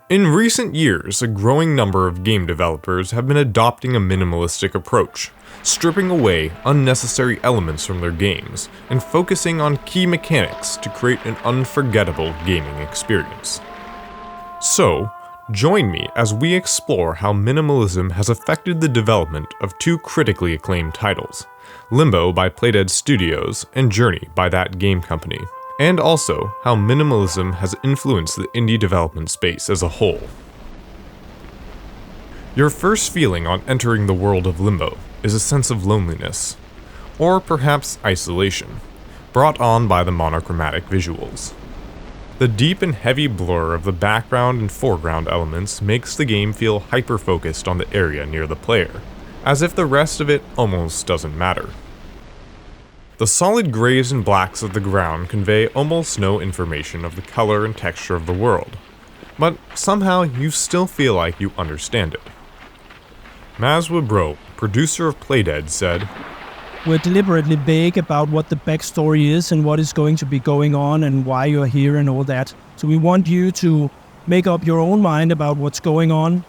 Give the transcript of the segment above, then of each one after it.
In recent years, a growing number of game developers have been adopting a minimalistic approach, stripping away unnecessary elements from their games and focusing on key mechanics to create an unforgettable gaming experience. So, join me as we explore how minimalism has affected the development of two critically acclaimed titles, Limbo by Playdead Studios and Journey by That Game Company, and also how minimalism has influenced the indie development space as a whole. Your first feeling on entering the world of Limbo is a sense of loneliness, or perhaps isolation, brought on by the monochromatic visuals. The deep and heavy blur of the background and foreground elements makes the game feel hyper-focused on the area near the player, as if the rest of it almost doesn't matter. The solid grays and blacks of the ground convey almost no information of the color and texture of the world, but somehow you still feel like you understand it. Mazwa Bro, producer of Playdead, said, "We're deliberately vague about what the backstory is and what is going to be going on and why you're here and all that. So we want you to make up your own mind about what's going on."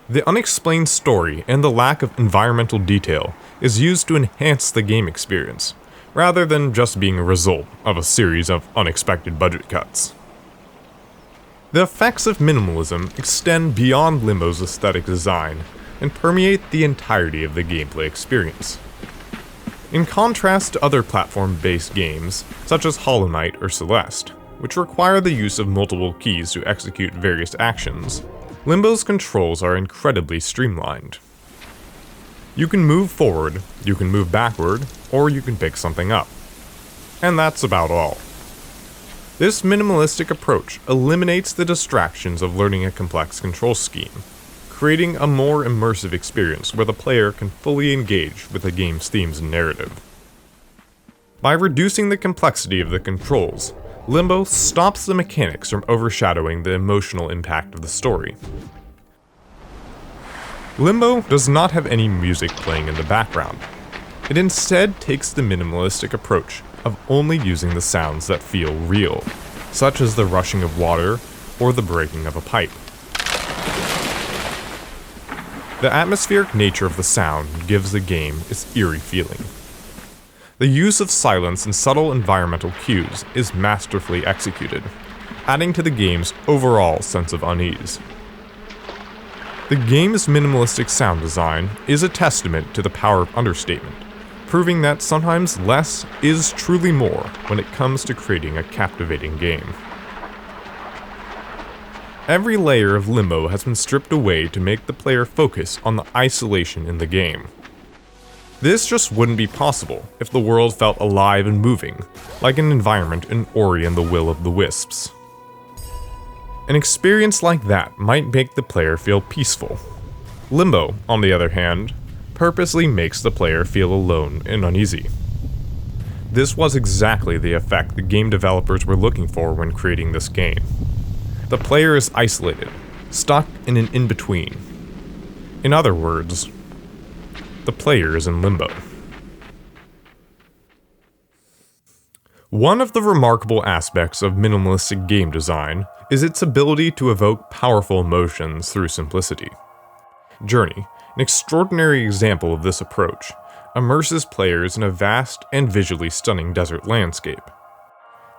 The unexplained story and the lack of environmental detail is used to enhance the game experience, rather than just being a result of a series of unexpected budget cuts. The effects of minimalism extend beyond Limbo's aesthetic design and permeate the entirety of the gameplay experience. In contrast to other platform-based games, such as Hollow Knight or Celeste, which require the use of multiple keys to execute various actions, Limbo's controls are incredibly streamlined. You can move forward, you can move backward, or you can pick something up. And that's about all. This minimalistic approach eliminates the distractions of learning a complex control scheme, creating a more immersive experience where the player can fully engage with the game's themes and narrative. By reducing the complexity of the controls, Limbo stops the mechanics from overshadowing the emotional impact of the story. Limbo does not have any music playing in the background. It instead takes the minimalistic approach of only using the sounds that feel real, such as the rushing of water or the breaking of a pipe. The atmospheric nature of the sound gives the game its eerie feeling. The use of silence and subtle environmental cues is masterfully executed, adding to the game's overall sense of unease. The game's minimalistic sound design is a testament to the power of understatement, proving that sometimes less is truly more when it comes to creating a captivating game. Every layer of Limbo has been stripped away to make the player focus on the isolation in the game. This just wouldn't be possible if the world felt alive and moving, like an environment in Ori and the Will of the Wisps. An experience like that might make the player feel peaceful. Limbo, on the other hand, purposely makes the player feel alone and uneasy. This was exactly the effect the game developers were looking for when creating this game. The player is isolated, stuck in an in-between. In other words, the player is in limbo. One of the remarkable aspects of minimalistic game design is its ability to evoke powerful emotions through simplicity. Journey, an extraordinary example of this approach, immerses players in a vast and visually stunning desert landscape.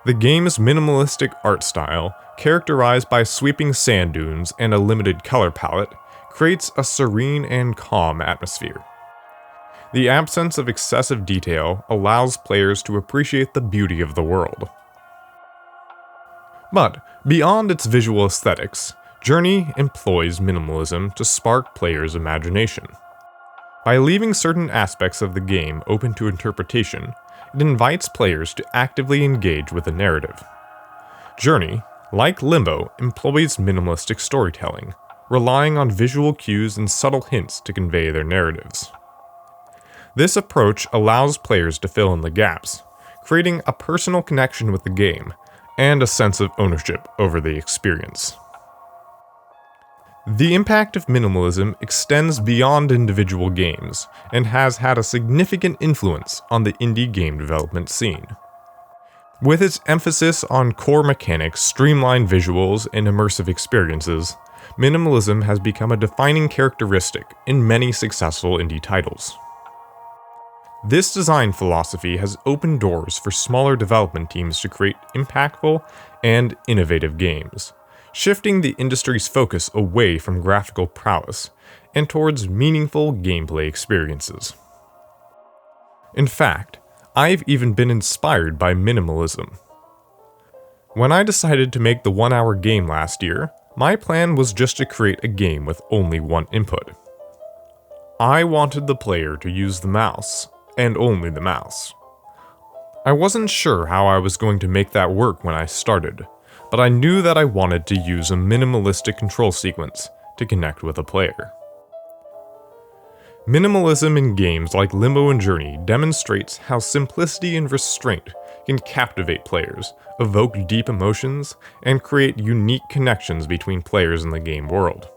The game's minimalistic art style, characterized by sweeping sand dunes and a limited color palette, creates a serene and calm atmosphere. The absence of excessive detail allows players to appreciate the beauty of the world. But, beyond its visual aesthetics, Journey employs minimalism to spark players' imagination. By leaving certain aspects of the game open to interpretation, it invites players to actively engage with the narrative. Journey, like Limbo, employs minimalistic storytelling, relying on visual cues and subtle hints to convey their narratives. This approach allows players to fill in the gaps, creating a personal connection with the game and a sense of ownership over the experience. The impact of minimalism extends beyond individual games and has had a significant influence on the indie game development scene. With its emphasis on core mechanics, streamlined visuals, and immersive experiences, minimalism has become a defining characteristic in many successful indie titles. This design philosophy has opened doors for smaller development teams to create impactful and innovative games, shifting the industry's focus away from graphical prowess and towards meaningful gameplay experiences. In fact, I've even been inspired by minimalism. When I decided to make the 1-hour game last year, my plan was just to create a game with only one input. I wanted the player to use the mouse, and only the mouse. I wasn't sure how I was going to make that work when I started, but I knew that I wanted to use a minimalistic control sequence to connect with a player. Minimalism in games like Limbo and Journey demonstrates how simplicity and restraint can captivate players, evoke deep emotions, and create unique connections between players in the game world.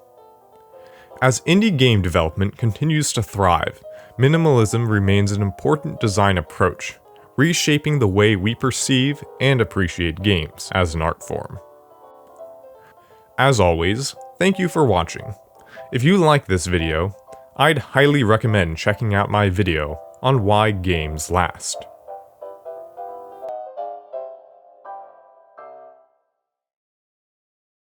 As indie game development continues to thrive, minimalism remains an important design approach, reshaping the way we perceive and appreciate games as an art form. As always, thank you for watching. If you like this video, I'd highly recommend checking out my video on why games last.